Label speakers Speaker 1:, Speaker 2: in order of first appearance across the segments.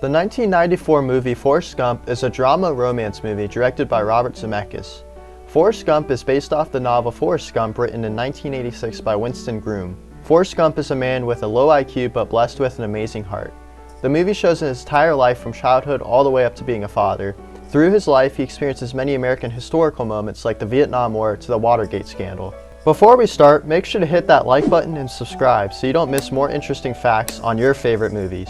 Speaker 1: The 1994 movie Forrest Gump is a drama romance movie directed by Robert Zemeckis. Forrest Gump is based off the novel Forrest Gump written in 1986 by Winston Groom. Forrest Gump is a man with a low IQ but blessed with an amazing heart. The movie shows his entire life from childhood all the way up to being a father. Through his life, he experiences many American historical moments like the Vietnam War to the Watergate scandal. Before we start, make sure to hit that like button and subscribe so you don't miss more interesting facts on your favorite movies.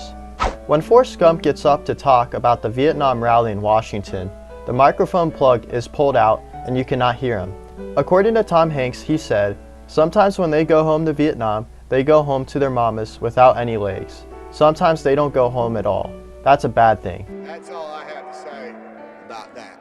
Speaker 1: When Forrest Gump gets up to talk about the Vietnam rally in Washington, the microphone plug is pulled out and you cannot hear him. According to Tom Hanks, he said, "Sometimes when they go home to Vietnam, they go home to their mamas without any legs. Sometimes they don't go home at all. That's a bad thing."
Speaker 2: That's all I have to say about that.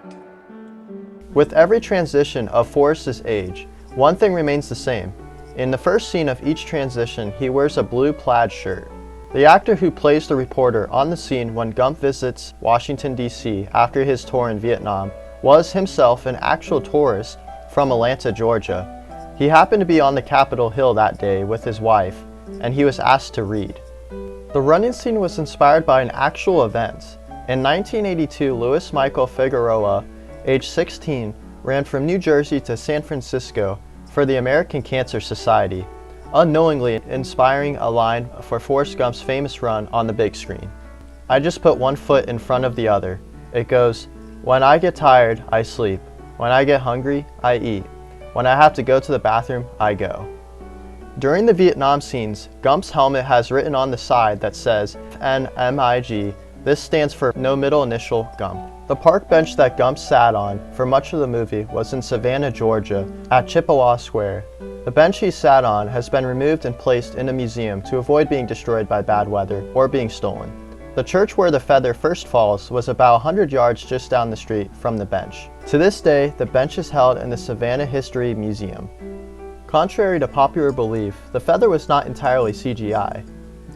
Speaker 1: With every transition of Forrest's age, one thing remains the same. In the first scene of each transition, he wears a blue plaid shirt. The actor who plays the reporter on the scene when Gump visits Washington, D.C. after his tour in Vietnam was himself an actual tourist from Atlanta, Georgia. He happened to be on the Capitol Hill that day with his wife, and he was asked to read. The run-in scene was inspired by an actual event. In 1982, Louis Michael Figueroa, age 16, ran from New Jersey to San Francisco for the American Cancer Society, unknowingly inspiring a line for Forrest Gump's famous run on the big screen. "I just put one foot in front of the other." It goes, "When I get tired, I sleep. When I get hungry, I eat. When I have to go to the bathroom, I go." During the Vietnam scenes, Gump's helmet has written on the side that says NMIG. This stands for no middle initial Gump. The park bench that Gump sat on for much of the movie was in Savannah, Georgia, at Chippewa Square. The bench he sat on has been removed and placed in a museum to avoid being destroyed by bad weather or being stolen. The church where the feather first falls was about 100 yards just down the street from the bench. To this day, the bench is held in the Savannah History Museum. Contrary to popular belief, the feather was not entirely CGI.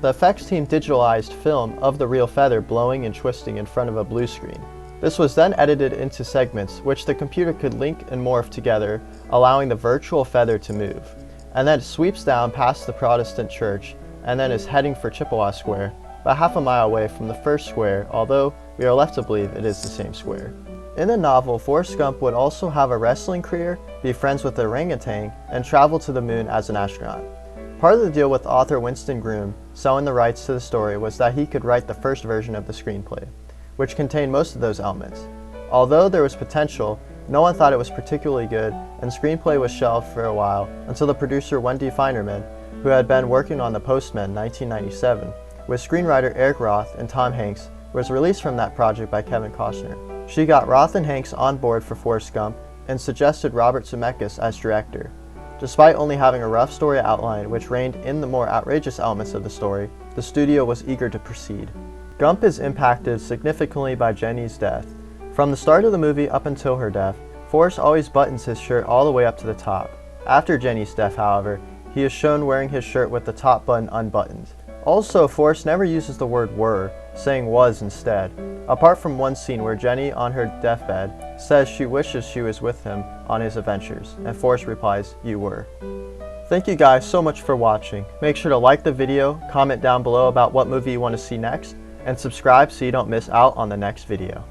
Speaker 1: The effects team digitalized film of the real feather blowing and twisting in front of a blue screen. This was then edited into segments which the computer could link and morph together, allowing the virtual feather to move. And then it sweeps down past the Protestant church and then is heading for Chippewa Square, about half a mile away from the first square, although we are left to believe it is the same square. In the novel, Forrest Gump would also have a wrestling career, be friends with the orangutan, and travel to the moon as an astronaut. Part of the deal with author Winston Groom selling the rights to the story was that he could write the first version of the screenplay, which contained most of those elements. Although there was potential, no one thought it was particularly good, and screenplay was shelved for a while until the producer Wendy Feinerman, who had been working on The Postman in 1997, with screenwriter Eric Roth and Tom Hanks, was released from that project by Kevin Costner. She got Roth and Hanks on board for Forrest Gump and suggested Robert Zemeckis as director. Despite only having a rough story outline which reined in the more outrageous elements of the story, the studio was eager to proceed. Gump is impacted significantly by Jenny's death. From the start of the movie up until her death, Forrest always buttons his shirt all the way up to the top. After Jenny's death, however, he is shown wearing his shirt with the top button unbuttoned. Also, Forrest never uses the word were, saying was instead, apart from one scene where Jenny, on her deathbed, says she wishes she was with him on his adventures, and Forrest replies, "You were." Thank you guys so much for watching. Make sure to like the video, comment down below about what movie you want to see next, and subscribe so you don't miss out on the next video.